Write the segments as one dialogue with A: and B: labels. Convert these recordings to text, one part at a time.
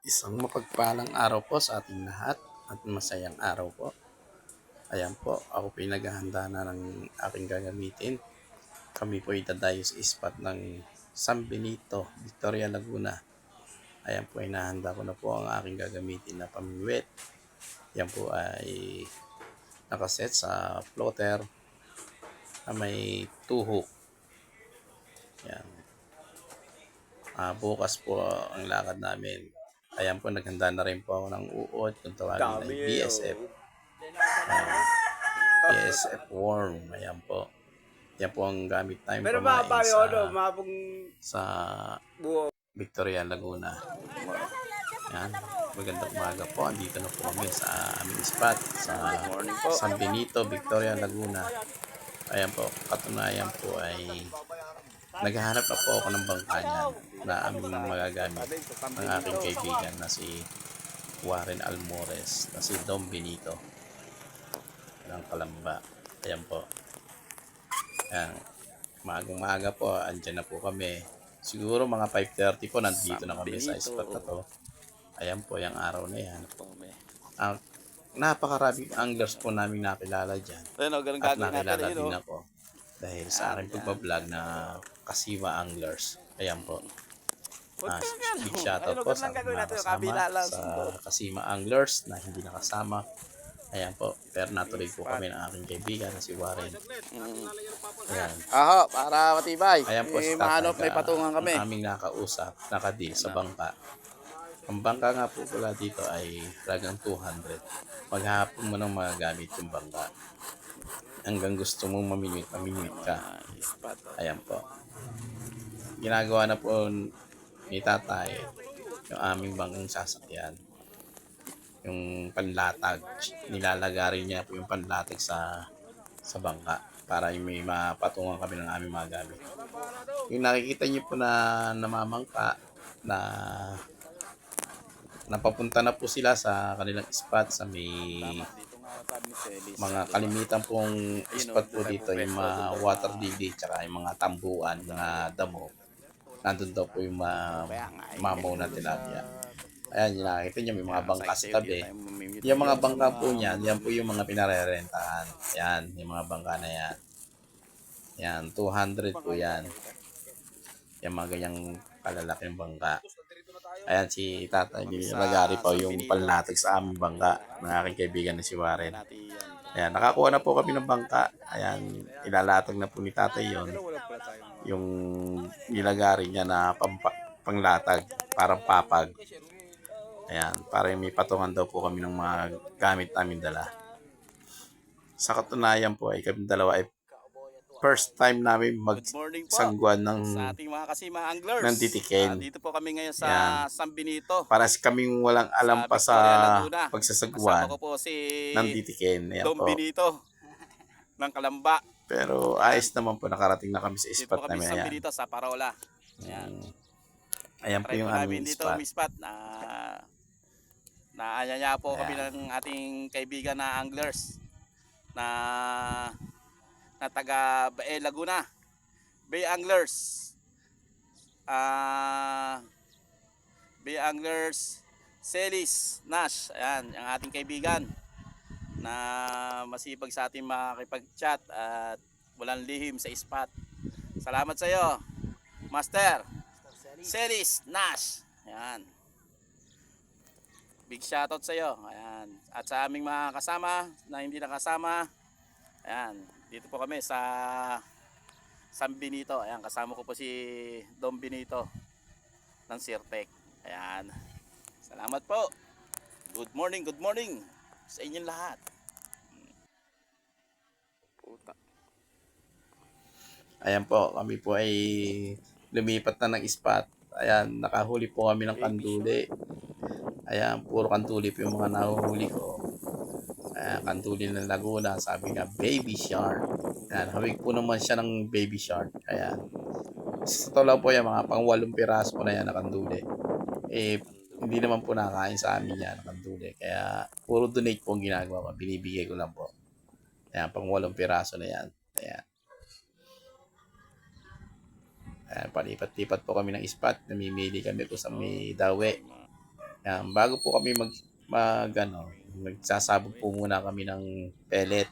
A: Isang mapagpalang araw po sa ating lahat at masayang araw po. Ayan po, ako po naghahanda na ng aking gagamitin. Kami po itadayo sa ispat ng San Benito, Victoria, Laguna. Ayan po, inahanda ko na po ang aking gagamitin na pamingwit. Yan po ay nakaset sa floater na may 2 hook. Yan. Bukas po ang lakad namin. Ayan po, naghanda na rin po ako ng uod kung tawagin ay BSF. BSF worm. Ayan po. Yan po ang gamit namin pamain sa Victoria, Laguna. Yan. Magandang umaga po. Andito na po kami sa aming spot sa San Benito, Victoria, Laguna. Ayan po. Katunayan po ay naghahanap na po ako ng bangka niyan na aming magagamit ng aking kaibigan na si Warren Almores na si Dom Benito ng Kalamba. Ayan po. Ayan. Maagang-maaga po, andyan na po kami. Siguro mga 5:30 po nandito na kami sa spot na to. Ayan po, yung araw na yan. Napakaraming anglers po namin nakilala dyan. At nakilala din ako dahil sa aking pagbablog na Kasiwa Anglers. Ayan po. Big shoutout po sa aking mga kasama sa Kasima Anglers na hindi nakasama. Ayan po. Pero natuloy po kami ng aking kaibigan na si Warren. Ayan.
B: Aho, para matibay.
A: Ayan po si
B: Mahanap, may
A: Tatay
B: patungan kami.
A: ang aming nakausap, nakadil sa bangka. Ang bangka nga po pala dito ay talagang 200. Maghapon mo nang magagamit yung bangka. Hanggang gusto mong mamimit ka. Ayan po. Ginagawa na po ni Tatay yung aming bangkang sasakyan. Yung panlatag. Nilalagari niya po yung panlatag sa bangka para may mapatungan kami ng aming mga gamit. Yung nakikita niyo po na namamangka na napapunta na po sila sa kanilang spot sa may mga kalimitan pong spot po dito, yung mga water lily tsaka yung mga tambuan, mga damo. Nandun daw po yung mamaw na tilapia. Ayan, yung nakikita nyo, may mga bangka sa tabi. Yung mga bangka po niyan, yan po yung mga pinarerentahan. Yan, yung mga bangka na yan. Yan, 200 po yan. Yung mga ganyang kalalaking bangka. Ayan, si Tatay nilagari pa yung panlatag sa aming bangka ng aking kaibigan na si Warren. Ayan, nakakuha na po kami ng bangka. Ayan, ilalatag na po ni Tatay yon yung nilagari niya na panglatag, parang papag. Ayan, para may patungan daw po kami ng mga gamit namin dala. Sa katunayan po ay kami dalawa ay first time namin magsagwan ng
B: sa ating mga Kasima Anglers.
A: ng titikin.
B: Dito po kami ngayon sa
A: Yan.
B: San Benito.
A: Para kaming walang alam pa sa pagsasagwan
B: Kasama ko po si
A: ng titikin. Ayan
B: Dom
A: po.
B: Benito ng Kalamba.
A: Pero ayos naman po, nakarating na kami sa
B: Dito
A: spot
B: po kami
A: namin.
B: sa San
A: Ayan.
B: Benito sa Parola. Ayan.
A: Ayan po
B: Try
A: yung
B: po namin
A: aming
B: dito
A: spot.
B: spot na naanyaya po kami ng ating kaibigan na anglers na taga Bae Laguna. Bay Anglers. Bay Anglers Celis Nash. Ayan, ang ating kaibigan na masipag sa ating makikipag-chat at walang lihim sa spot. Salamat sa iyo, Master Celis Nash. Ayan. Big shoutout sa iyo. Ayan. At sa aming mga kasama na hindi nakasama. Ayan. Dito po kami sa San Benito. Ayan. Kasama ko po si Dom Benito ng Sirtec. Ayan. Salamat po. Good morning sa inyong lahat.
A: Ayan po, kami po ay lumipat na ng spot. Ayan, nakahuli po kami ng kanduli. Ayan, puro kanduli po yung mga nahuhuli ko. Ayan, kanduli ng Laguna, sabi nga, baby shark. Ayan, hawig po naman siya ng baby shark. Ayan. Ito lang po yan, mga pang 8 piraso po na yan na kanduli. Hindi naman po nakain sa amin yan, kanduli. Kaya, puro donate po ang ginagawa ko. Binibigay ko lang po. Ayan, pang 8 piraso na yan. Ayan. Palipat-lipat po kami ng spot. Namimili kami kung sa may dawe. Yan, bago po kami magsasabog po muna kami ng pellet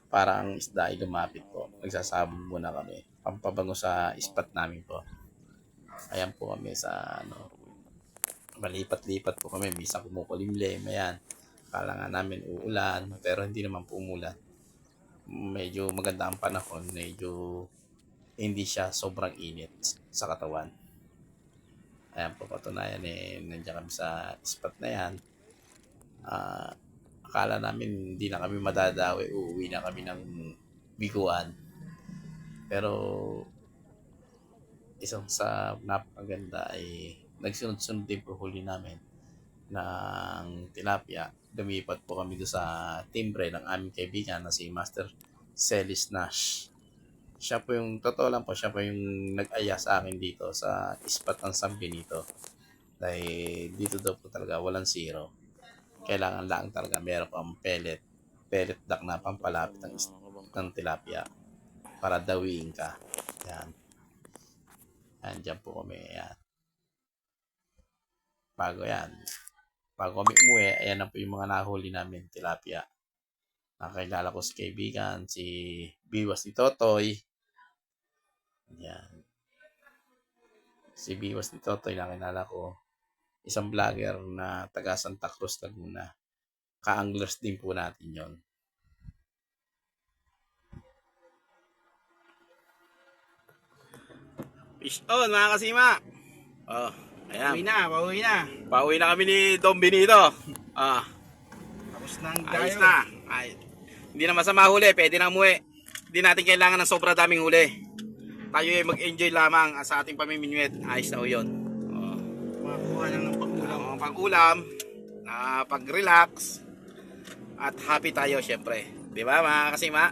A: para ang isda ay lumapit po. Nagsasabog muna kami. Pampabango sa spot namin po. Ayan po kami sa malipat-lipat po kami. Minsan kumukulimlim. Ayan. Kala nga namin uulan, pero hindi naman po umulan. Medyo maganda ang panahon. Medyo hindi siya sobrang init sa katawan. Ayan po, patunayan nandiyan kami sa spot na yan. Akala namin hindi na kami madadawi, uuwi na kami ng Biguan. Pero isang sa napakaganda ay nagsunod-sunod din po huli namin ng tilapia. Lumipat po kami doon sa timbre ng aming kaibigan na si Master Celis Nash. Siya po yung, totoo lang po, siya po yung nag-aya sa akin dito sa spot ng San Benito. Dahil dito daw po talaga walang zero. Kailangan lang talaga meron pang pellet duck na pampalapit ng tilapia para dawiin ka. Yan. Yan po kami. Yan. Bago kami umuwi, ayan na po yung mga nahuli namin tilapia. Nakakilala ko si kaibigan, si Biwas ni Totoy. Yan. Si Biwas ni Totoy nakilala ko. Isang vlogger na taga Santa Cruz, Laguna. Ka-anglers din po natin yon. Fish on mga kasima. Oh, ayan.
C: Pauwi na.
A: Pauwi na kami ni Dom Benito.
C: Tapos na ang
A: Ayos
C: dayo.
A: na. Hindi na masama huli, pwede na umuwi. Hindi natin kailangan ng sobra daming huli. Tayo ay mag-enjoy lamang sa ating pamimingwit. Ayos na ho yun.
C: Makakuha lang ng pag-ulam.
A: Pag-ulam, pag-relax, at happy tayo syempre. Di ba mga kasima?